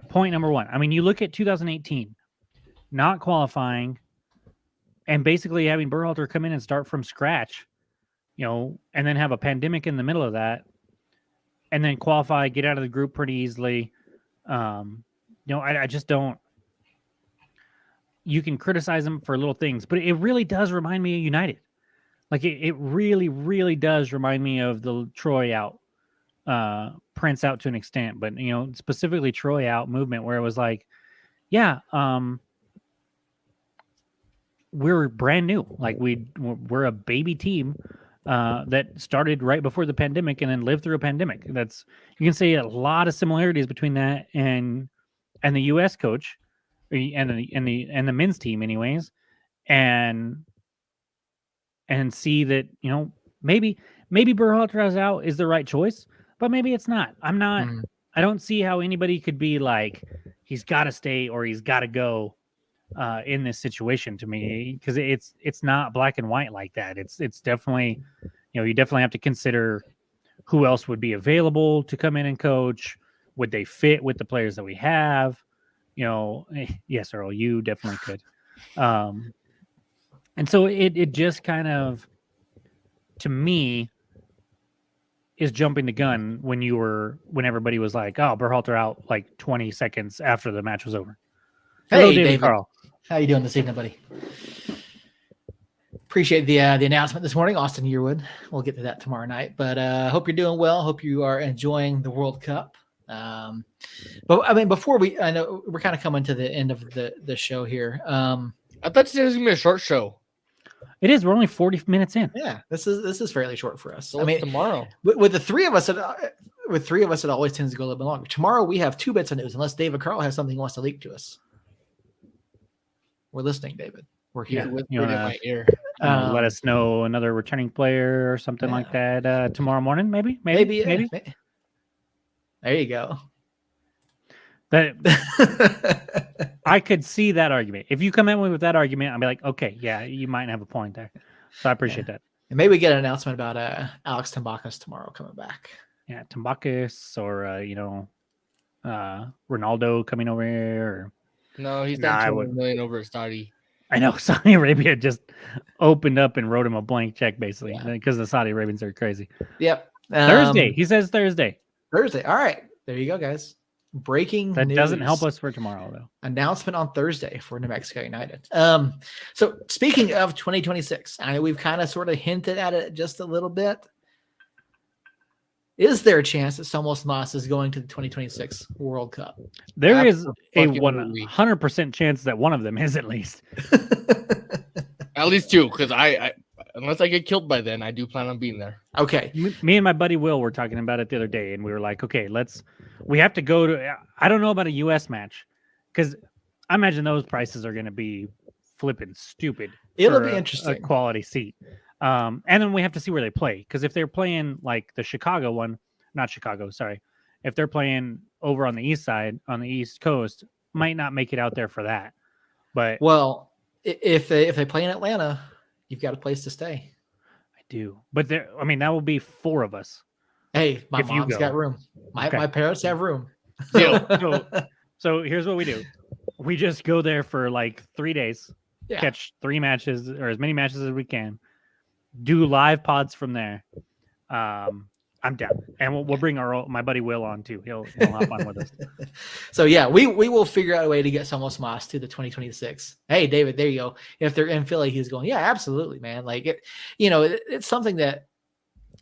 point number one. I mean, you look at 2018, not qualifying and basically having Berhalter come in and start from scratch, and then have a pandemic in the middle of that and then qualify, get out of the group pretty easily. I just don't. You can criticize them for little things, but it really does remind me of United. Like it really, really does remind me of the Troy out, Prince out to an extent, but specifically Troy out movement where it was like, yeah, we're brand new. Like we're a baby team that started right before the pandemic and then lived through a pandemic. You can say a lot of similarities between that and the U.S. coach and the men's team, anyways, and see that maybe Berhalter out is the right choice, but maybe it's not. I'm not. I don't see how anybody could be like he's got to stay or he's got to go in this situation to me, because it's not black and white like that. It's definitely, you definitely have to consider who else would be available to come in and coach. Would they fit with the players that we have? Yes, Earl, you definitely could. And so it just kind of, to me, is jumping the gun when everybody was like, oh, Berhalter out like 20 seconds after the match was over. Hey, hello, David. Carl. How you doing this evening, buddy? Appreciate the announcement this morning, Austin Yearwood. We'll get to that tomorrow night, but hope you're doing well. Hope you are enjoying the World Cup. But I mean, I know we're kind of coming to the end of the show here. I thought today was gonna be a short show. It is. We're only 40 minutes in. Yeah, this is fairly short for us. So I mean, tomorrow with the three of us, it always tends to go a little bit longer. Tomorrow we have 2 bits of news, unless David Carl has something he wants to leak to us. We're listening, David. We're here. Yeah, in my ear. Let us know another returning player or something like that tomorrow morning, maybe. There you go. That I could see that argument. If you come in with that argument, I'd be like, okay, yeah, you might have a point there. So I appreciate that. And maybe we get an announcement about Alex Tambakis tomorrow coming back. Yeah, Tambakis or Ronaldo coming over here. Or... No, he's not $200 million over at Saudi. I know Saudi Arabia just opened up and wrote him a blank check, basically, because the Saudi Arabians are crazy. Yep. Thursday. He says Thursday. Thursday. All right. There you go, guys. breaking That news. doesn't help us for tomorrow, though. Announcement on Thursday for New Mexico United. So speaking of 2026, I know we've kind of sort of hinted at it just a little bit. Is there a chance that Somos Moss is going to the 2026 World Cup? There is a 100% chance that one of them is, at least. At least two, because I unless I get killed by then, I do plan on being there. Okay. Me and my buddy Will were talking about it the other day, and we were like, okay, we have to go to, I don't know about a U.S. match, because I imagine those prices are going to be flipping stupid. It'll be interesting. A quality seat. And then we have to see where they play, because if they're playing like the Chicago one, not Chicago, sorry. If they're playing over on the east side, on the East Coast, might not make it out there for that. But well, if they play in Atlanta, you've got a place to stay. I do. But that will be 4 of us. Hey, my mom's got room. My parents have room. So here's what we do. We just go there for like 3 days, catch 3 matches or as many matches as we can, do live pods from there. I'm down, and we'll bring my buddy Will on too. He'll hop on with us. So yeah, we will figure out a way to get Somos Moss to the 2026. Hey, David, there you go. If they're in Philly, he's going. Yeah, absolutely, man. Like it's something that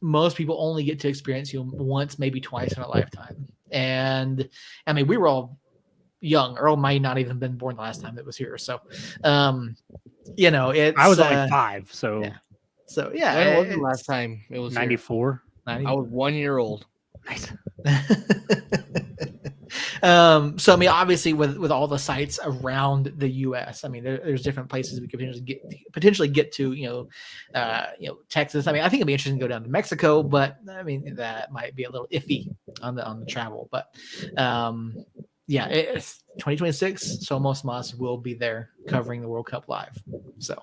most people only get to experience once, maybe twice in a lifetime. And I mean, we were all young. Earl might not even been born the last time it was here. So, it's. I was only 5, so. Yeah. So yeah, when was the last time it was 94? I was 1 year old. Nice. So I mean, obviously, with all the sites around the U.S., I mean, there's different places we could potentially get to. Texas. I mean, I think it'd be interesting to go down to Mexico, but I mean, that might be a little iffy on the travel. But yeah, it's 2026. Somos Moss will be there covering the World Cup live. So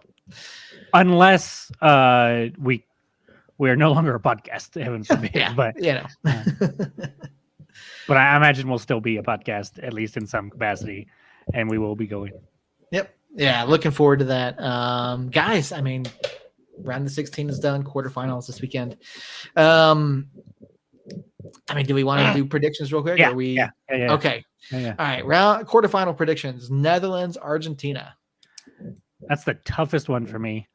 unless we are no longer a podcast, heaven forbid. Yeah, but but I imagine we'll still be a podcast, at least in some capacity, and we will be going. Yep. Yeah, looking forward to that. Guys, I mean, round of 16 is done. Quarterfinals this weekend. I mean, do we want to do predictions real quick? Yeah. Yeah. Okay. Yeah. All right. Quarterfinal predictions: Netherlands, Argentina. That's the toughest one for me.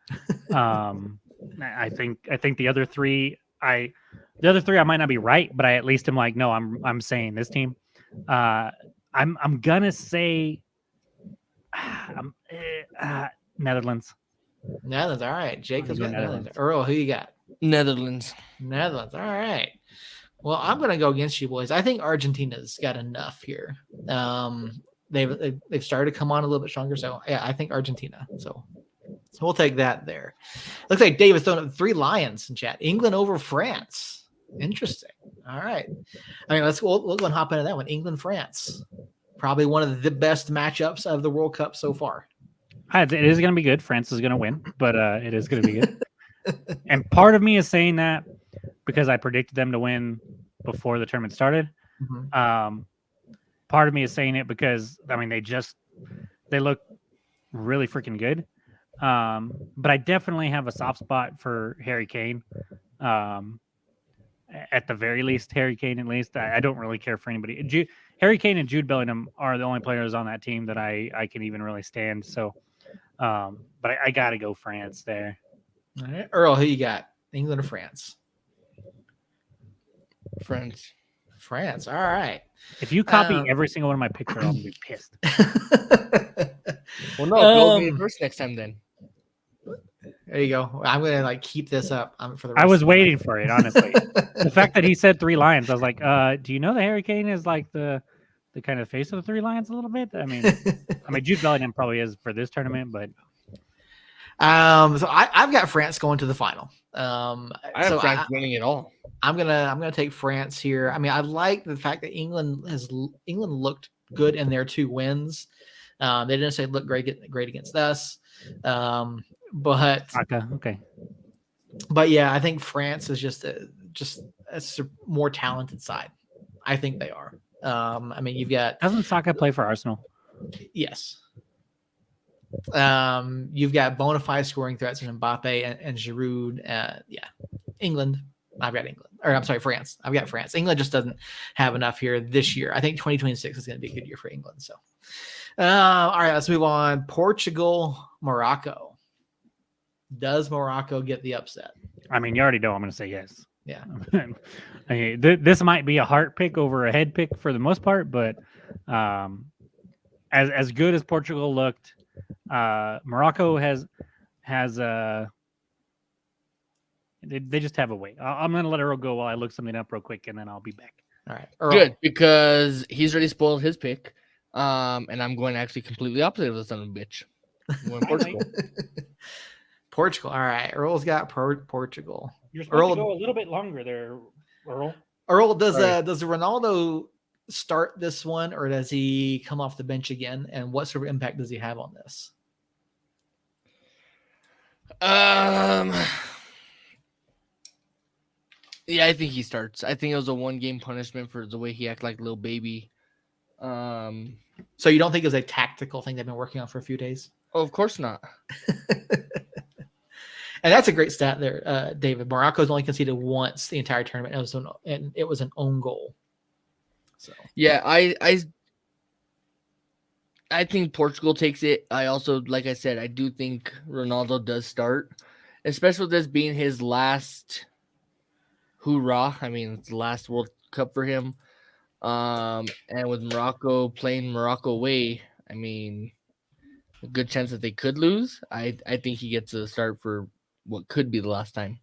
I think the other 3 I might not be right, but I at least am like, no, I'm saying this team. I'm gonna say Netherlands. Netherlands. All right. Jacob's got Netherlands. Earl, who you got? Netherlands. All right. Well, I'm gonna go against you boys. I think Argentina's got enough here. They've started to come on a little bit stronger. So yeah, I think Argentina. So we'll take that there. Looks like Dave is throwing up 3 Lions in chat. England over France. Interesting. All right. I mean, we'll go and hop into that one. England, France. Probably one of the best matchups of the World Cup so far. It is going to be good. France is going to win, but it is going to be good. And part of me is saying that because I predicted them to win before the tournament started. Mm-hmm. Part of me is saying it because, I mean, they look really freaking good. But I definitely have a soft spot for Harry Kane. At the very least, Harry Kane, at least. I don't really care for anybody. Harry Kane and Jude Bellingham are the only players on that team that I can even really stand. So, but I got to go France there. All right. Earl, who you got? England or France? France. All right. If you copy every single one of my picks, I'm going to be pissed. Well, no, go me first next time then. There you go. I'm gonna keep this up for the rest. I was waiting for it, honestly. The fact that he said 3 Lions, I was like, do you know the Harry Kane is like the kind of face of the 3 Lions a little bit? I mean, Jude Bellingham probably is for this tournament, but so I've got France going to the final. I have France winning it all. I'm gonna take France here. I mean, I like the fact that England looked good in their 2 wins. They didn't say look great against us. But okay. But yeah, I think France is just a more talented side. I think they are. I mean, you've got doesn't Saka play for Arsenal? Yes. You've got bona fide scoring threats in Mbappe and Giroud. Yeah, England. I've got England. Or I'm sorry, France. I've got France. England just doesn't have enough here this year. I think 2026 is going to be a good year for England. So, all right, let's move on. Portugal, Morocco. Does Morocco get the upset? I mean, you already know I'm going to say yes. Yeah. I mean, this might be a heart pick over a head pick for the most part, but as good as Portugal looked, Morocco has they just have a way. I'm going to let Earl go while I look something up real quick, and then I'll be back. All right. Earl. Good, because he's already spoiled his pick. And I'm going actually completely opposite of the son of a bitch. I'm going Portugal. Portugal. All right. Earl's got Portugal. You're supposed to go a little bit longer there, Earl. Earl, does Ronaldo start this one, or does he come off the bench again? And what sort of impact does he have on this? Yeah, I think he starts. I think it was a 1-game punishment for the way he acted like a little baby. So you don't think it was a tactical thing they've been working on for a few days? Oh, of course not. And that's a great stat there, David. Morocco's only conceded once the entire tournament, and it was an own goal. So yeah, I think Portugal takes it. I also, like I said, I do think Ronaldo does start, especially with this being his last hoorah. I mean, it's the last World Cup for him. And with Morocco playing Morocco away, I mean, a good chance that they could lose. I think he gets a start for what could be the last time.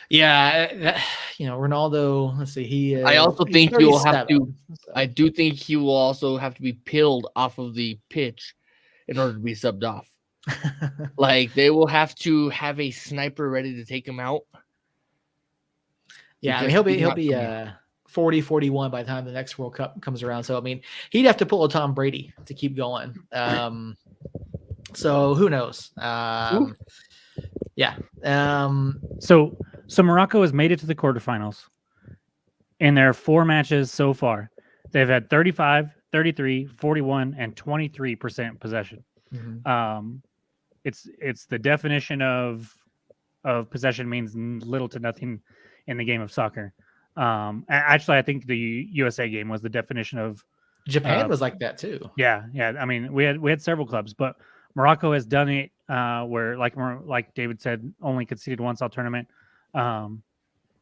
Yeah, Ronaldo. Let's see. I also think he will have to. So. I do think he will also have to be peeled off of the pitch in order to be subbed off. Like they will have to have a sniper ready to take him out. Yeah, I mean, he'll be 40, 41 by the time the next World Cup comes around. So I mean, he'd have to pull a Tom Brady to keep going. So who knows? Yeah. So Morocco has made it to the quarterfinals in their 4 matches so far. They've had 35, 33, 41, and 23% possession. Mm-hmm. It's the definition of possession means little to nothing in the game of soccer. Actually, I think the USA game was the definition of. Japan was like that too. Yeah. I mean, we had several clubs, but Morocco has done it where, like David said, only conceded once all tournament, and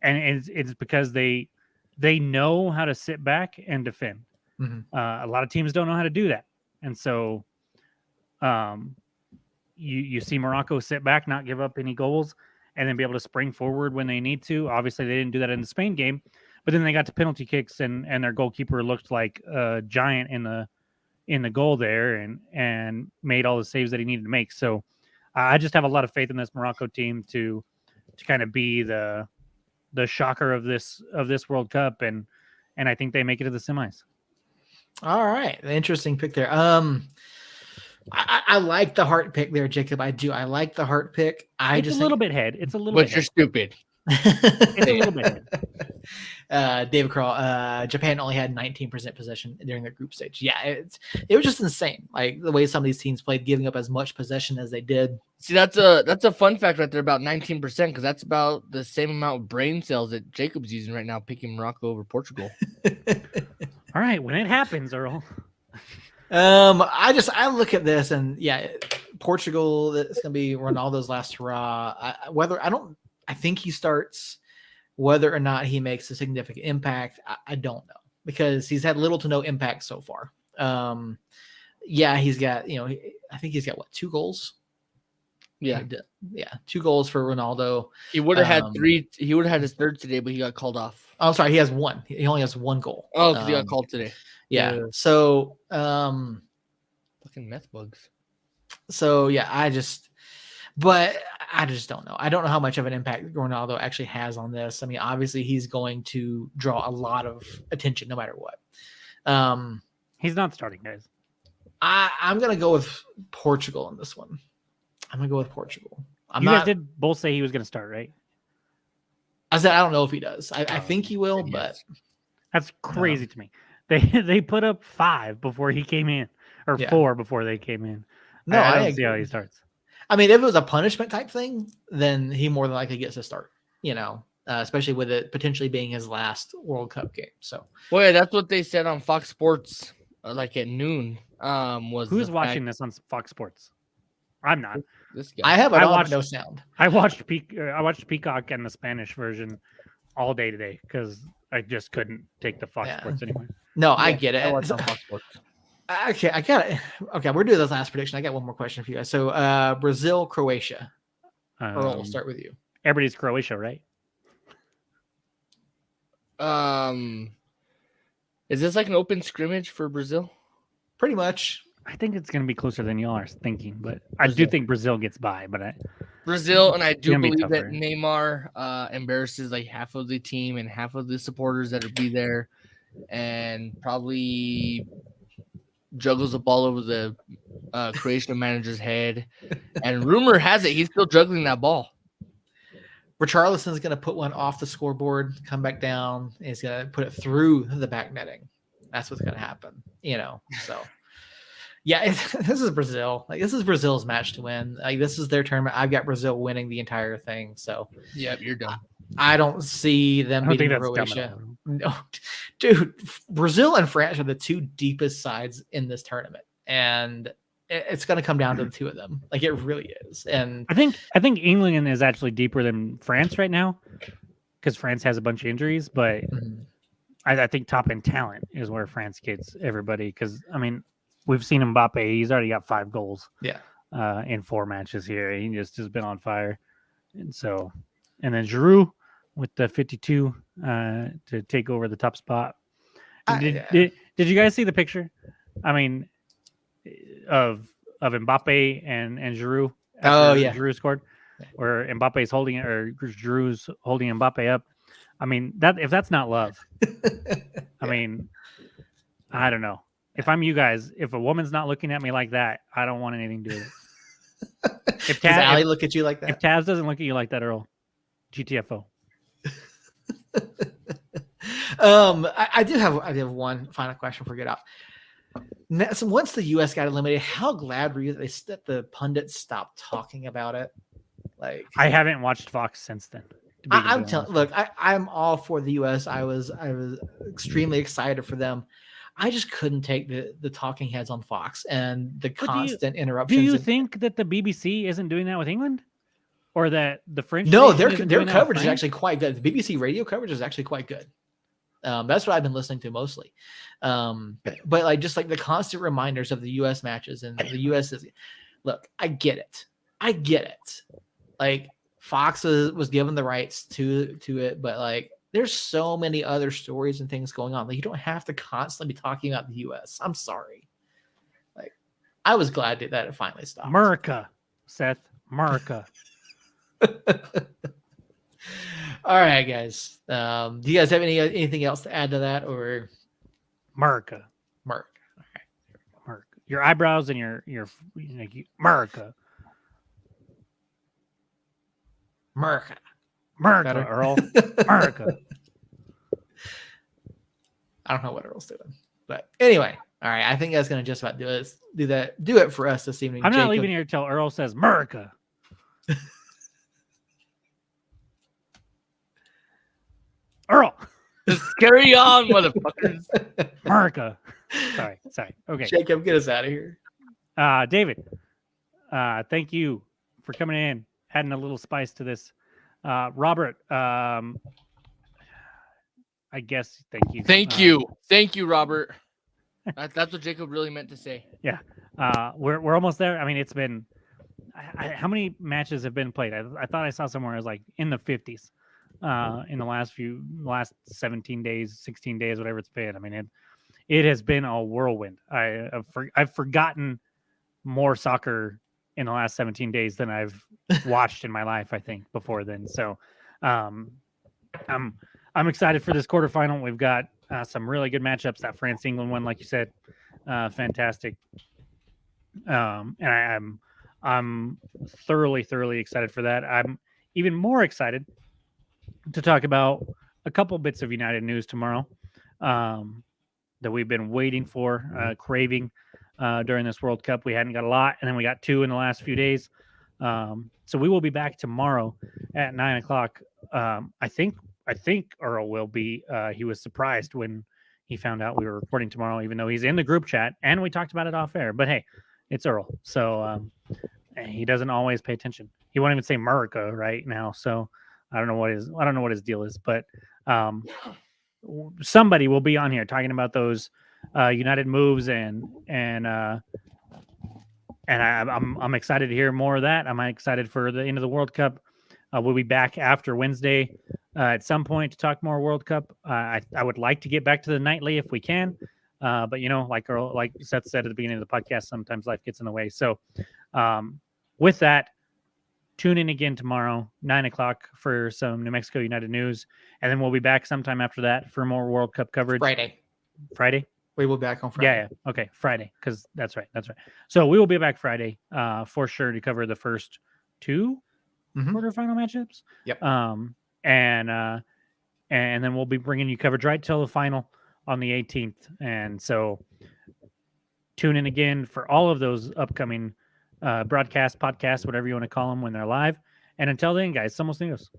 it's because they know how to sit back and defend. Mm-hmm. A lot of teams don't know how to do that, and so you see Morocco sit back, not give up any goals, and then be able to spring forward when they need to. Obviously, they didn't do that in the Spain game, but then they got to penalty kicks, and their goalkeeper looked like a giant in the goal there, and made all the saves that he needed to make. So I just have a lot of faith in this Morocco team to kind of be the shocker of this World Cup, and I think they make it to the semis. All right, interesting pick there. I like the heart pick there, Jacob. I do. I like the heart pick. It's a little bit head. It's a little. But bit you're stupid. It's a little bit. David Kroll, Japan only had 19% possession during their group stage. Yeah, it was just insane. Like the way some of these teams played, giving up as much possession as they did. See, that's a fun fact right there about 19%, because that's about the same amount of brain cells that Jacob's using right now, picking Morocco over Portugal. All right, when it happens, Earl. I look at this and yeah, Portugal. It's gonna be Ronaldo's last hurrah. I think he starts. Whether or not he makes a significant impact, I don't know, because he's had little to no impact so far. Yeah, he's got, I think he's got 2 goals. Yeah, 2 goals for Ronaldo. He would have had 3. He would have had his 3rd today, but he got called off. Oh, I'm sorry, he has 1. He only has 1 goal. Oh, because he got called today. Yeah. So, fucking meth bugs. So yeah, I just don't know. I don't know how much of an impact Ronaldo actually has on this. I mean, obviously he's going to draw a lot of attention no matter what. He's not starting, guys. I'm going to go with Portugal in this one. I'm going to go with Portugal. You guys did both say he was going to start, right? I said I don't know if he does. I think he will, but that's crazy to me. They put up 5 before he came in, or 4 before they came in. No, I don't see how he starts. I mean, if it was a punishment type thing, then he more than likely gets to start. especially with it potentially being his last World Cup game. So, well, yeah, that's what they said on Fox Sports, like at noon. Was who's watching this on Fox Sports? I'm not. This guy. I have it on, but no sound. I watched Peacock and the Spanish version all day today because I just couldn't take the Fox Sports anymore. No, I get it. I watched on Fox Sports. Okay, I got it. Okay, we're doing this last prediction. I got one more question for you guys. So, Brazil, Croatia. Earl, we'll start with you. Everybody's Croatia, right? Is this like an open scrimmage for Brazil? Pretty much. I think it's going to be closer than y'all are thinking, but I do think Brazil gets by. But Brazil, and I do believe that Neymar embarrasses like half of the team and half of the supporters that will be there, and probably juggles the ball over the Croatian manager's head. And rumor has it he's still juggling that ball. Richarlison's going to put one off the scoreboard, come back down, and he's going to put it through the back netting. That's what's going to happen, So, yeah, this is Brazil. Like, this is Brazil's match to win. Like, this is their tournament. I've got Brazil winning the entire thing. So, yeah, you're done. I don't see them beating Croatia. No, dude, Brazil and France are the two deepest sides in this tournament, and it's going to come down to the two of them. Like, it really is. And I think England is actually deeper than France right now because France has a bunch of injuries, but I think top end talent is where France gets everybody. Because I mean, we've seen Mbappe; he's already got 5 goals. Yeah, in 4 matches here, he just has been on fire, and then Giroud with the 52 to take over the top spot. Did you guys see the picture? I mean, of Mbappe and Giroud. Oh yeah, Giroud scored, where Mbappe's holding it, or Giroud's holding Mbappe up. I mean, that if that's not love, I mean, I don't know. If I'm you guys, if a woman's not looking at me like that, I don't want anything to do with it. Does Allie look at you like that? If Taz doesn't look at you like that, Earl, GTFO. I do have one final question for Get Out. So once the U.S. got eliminated, how glad were you that the pundits stopped talking about it? Like, I haven't watched Fox since then. I'm telling. Look, I'm all for the U.S. I was extremely excited for them. I just couldn't take the talking heads on Fox and the constant interruptions. Do you think that the BBC isn't doing that with England, or that the French? No, their coverage is actually quite good. The BBC radio coverage is actually quite good. That's what I've been listening to mostly. But like just like the constant reminders of the U.S. matches, and the U.S. is. Look, I get it. Like Fox was given the rights to it, but like there's so many other stories and things going on. Like you don't have to constantly be talking about the U.S. I'm sorry. Like I was glad that it finally stopped. America, Seth. America. All right, guys. Do you guys have anything else to add to that, or America? All right. America. Your eyebrows and your America. America, better. Earl. America. I don't know what Earl's doing, but anyway, all right. I think that's gonna just about do it for us this evening. I'm not leaving here till Earl says America. Earl, just carry on, motherfuckers. America. Sorry. Okay, Jacob, get us out of here. David, thank you for coming in, adding a little spice to this. Robert, I guess thank you. Thank you, Robert. That's what Jacob really meant to say. Yeah, we're almost there. I mean, it's been how many matches have been played? I thought I saw somewhere it was like in the 50s in the last 17 days, 16 days, whatever it's been. I mean, it has been a whirlwind. I've forgotten more soccer in the last 17 days than I've watched in my life, I think, before then. So I'm excited for this quarterfinal. We've got some really good matchups. That France-England one, like you said, fantastic. And I'm thoroughly excited for that. I'm even more excited to talk about a couple bits of United news tomorrow that we've been waiting for, craving during this World Cup. We hadn't got a lot, and then we got 2 in the last few days. So we will be back tomorrow at 9:00. I think Earl will be. He was surprised when he found out we were recording tomorrow, even though he's in the group chat and we talked about it off air. But hey, it's Earl, so he doesn't always pay attention. He won't even say America right now, so I don't know what his deal is, but somebody will be on here talking about those United moves and I'm excited to hear more of that. I'm excited for the end of the World Cup. We'll be back after Wednesday at some point to talk more World Cup. I would like to get back to the nightly if we can, but like Seth said at the beginning of the podcast, sometimes life gets in the way. So with that, tune in again tomorrow, 9:00 for some New Mexico United news, and then we'll be back sometime after that for more World Cup coverage. Friday. We will be back on Friday. Yeah. Okay, Friday, because that's right. So we will be back Friday for sure to cover the first two quarterfinal matchups. Yep. And then we'll be bringing you coverage right till the final on the 18th. And so tune in again for all of those upcoming broadcasts, podcasts, whatever you want to call them when they're live. And until then, guys, somos niños.